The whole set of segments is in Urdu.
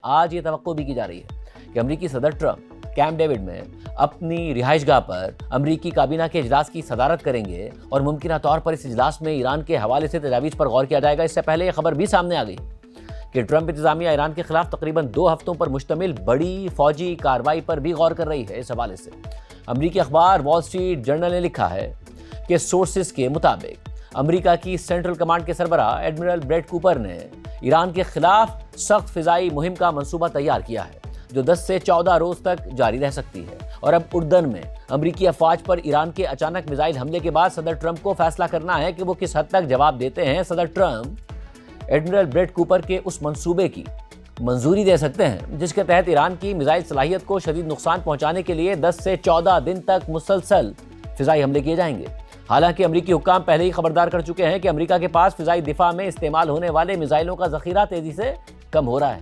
آج یہ توقع بھی کی جا رہی ہے کہ امریکی صدر ٹرمپ کیمپ ڈیوڈ میں اپنی رہائش گاہ پر امریکی کابینہ کے اجلاس کی صدارت کریں گے اور ممکنہ طور پر اس اجلاس میں ایران کے حوالے سے تجاویز پر غور کیا جائے گا۔ اس سے پہلے یہ خبر بھی سامنے آ گئی کہ ٹرمپ انتظامیہ ایران کے خلاف تقریباً 2 ہفتوں پر مشتمل بڑی فوجی کارروائی پر بھی غور کر رہی ہے۔ اس حوالے سے امریکی اخبار وال اسٹریٹ جرنل نے لکھا ہے کہ سورسز کے مطابق امریکہ کی سینٹرل کمانڈ کے سربراہ ایڈمرل بریٹ کوپر نے ایران کے خلاف سخت فضائی مہم کا منصوبہ تیار کیا ہے جو 10 سے 14 روز تک جاری رہ سکتی ہے، اور اب اردن میں امریکی افواج پر ایران کے اچانک میزائل حملے کے بعد صدر ٹرمپ کو فیصلہ کرنا ہے کہ وہ کس حد تک جواب دیتے ہیں۔ صدر ٹرمپ ایڈمرل بریٹ کوپر کے اس منصوبے کی منظوری دے سکتے ہیں جس کے تحت ایران کی میزائل صلاحیت کو شدید نقصان پہنچانے کے لیے 10 سے 14 دن تک مسلسل فضائی حملے کیے جائیں گے۔ حالانکہ امریکی حکام پہلے ہی خبردار کر چکے ہیں کہ امریکہ کے پاس فضائی دفاع میں استعمال ہونے والے میزائلوں کا ذخیرہ تیزی سے کم ہو رہا ہے۔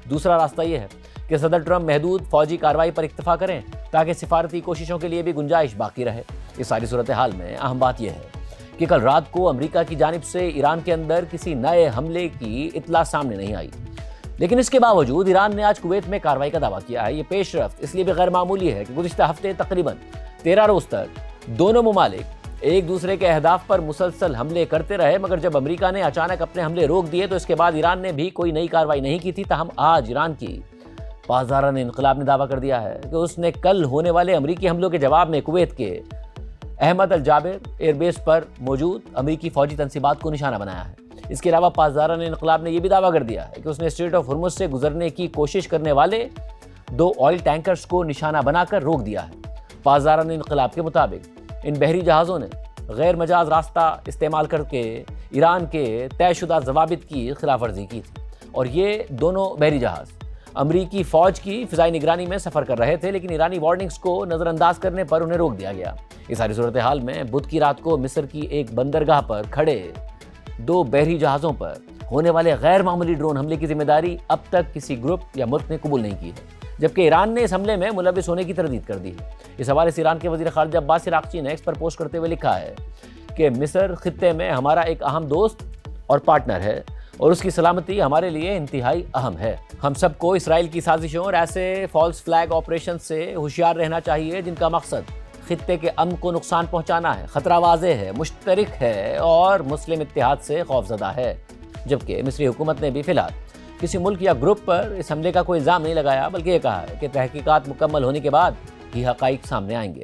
دوسرا راستہ یہ ہے کہ صدر ٹرمپ محدود فوجی کارروائی پر اکتفا کریں تاکہ سفارتی کوششوں کے لیے بھی گنجائش باقی رہے۔ اس ساری صورتحال میں اہم بات یہ ہے کہ کل رات کو امریکہ کی جانب سے ایران کے اندر کسی نئے حملے کی اطلاع سامنے نہیں آئی، لیکن اس کے باوجود ایران نے آج کویت میں کارروائی کا دعویٰ کیا ہے۔ یہ پیش رفت اس لیے بھی غیر معمولی ہے کہ گزشتہ ہفتے تقریباً 13 روز تک دونوں ممالک ایک دوسرے کے اہداف پر مسلسل حملے کرتے رہے، مگر جب امریکہ نے اچانک اپنے حملے روک دیے تو اس کے بعد ایران نے بھی کوئی نئی کارروائی نہیں کی تھی۔ تاہم آج ایران کی پاسداران انقلاب نے دعویٰ کر دیا ہے کہ اس نے کل ہونے والے امریکی حملوں کے جواب میں کویت کے احمد الجابر ایئر بیس پر موجود امریکی فوجی تنصیبات کو نشانہ بنایا ہے۔ اس کے علاوہ پاسداران انقلاب نے یہ بھی دعویٰ کر دیا ہے کہ اس نے اسٹریٹ آف ہرمز سے گزرنے کی کوشش کرنے والے 2 آئل ٹینکرز کو نشانہ بنا کر روک دیا ہے۔ پاسداران انقلاب کے مطابق ان بحری جہازوں نے غیر مجاز راستہ استعمال کر کے ایران کے طے شدہ ضوابط کی خلاف ورزی کی تھی، اور یہ دونوں بحری جہاز امریکی فوج کی فضائی نگرانی میں سفر کر رہے تھے، لیکن ایرانی وارننگز کو نظر انداز کرنے پر انہیں روک دیا گیا۔ اس ساری صورتحال میں بدھ کی رات کو مصر کی ایک بندرگاہ پر کھڑے 2 بحری جہازوں پر ہونے والے غیر معمولی ڈرون حملے کی ذمہ داری اب تک کسی گروپ یا ملک نے قبول نہیں کی ہے، جبکہ ایران نے اس حملے میں ملوث ہونے کی تردید کر دی ہے۔ اس حوالے سے ایران کے وزیر خارجہ عباس عراقچی نے ایکس پر پوسٹ کرتے ہوئے لکھا ہے کہ مصر خطے میں ہمارا ایک اہم دوست اور پارٹنر ہے اور اس کی سلامتی ہمارے لیے انتہائی اہم ہے۔ ہم سب کو اسرائیل کی سازشوں اور ایسے فالس فلیگ آپریشن سے ہوشیار رہنا چاہیے جن کا مقصد خطے کے امن کو نقصان پہنچانا ہے۔ خطرہ واضح ہے، مشترک ہے اور مسلم اتحاد سے خوفزدہ ہے، جبکہ مصری حکومت نے بھی فی الحال کسی ملک یا گروپ پر اس حملے کا کوئی الزام نہیں لگایا، بلکہ یہ کہا ہے کہ تحقیقات مکمل ہونے کے بعد ہی حقائق سامنے آئیں گے۔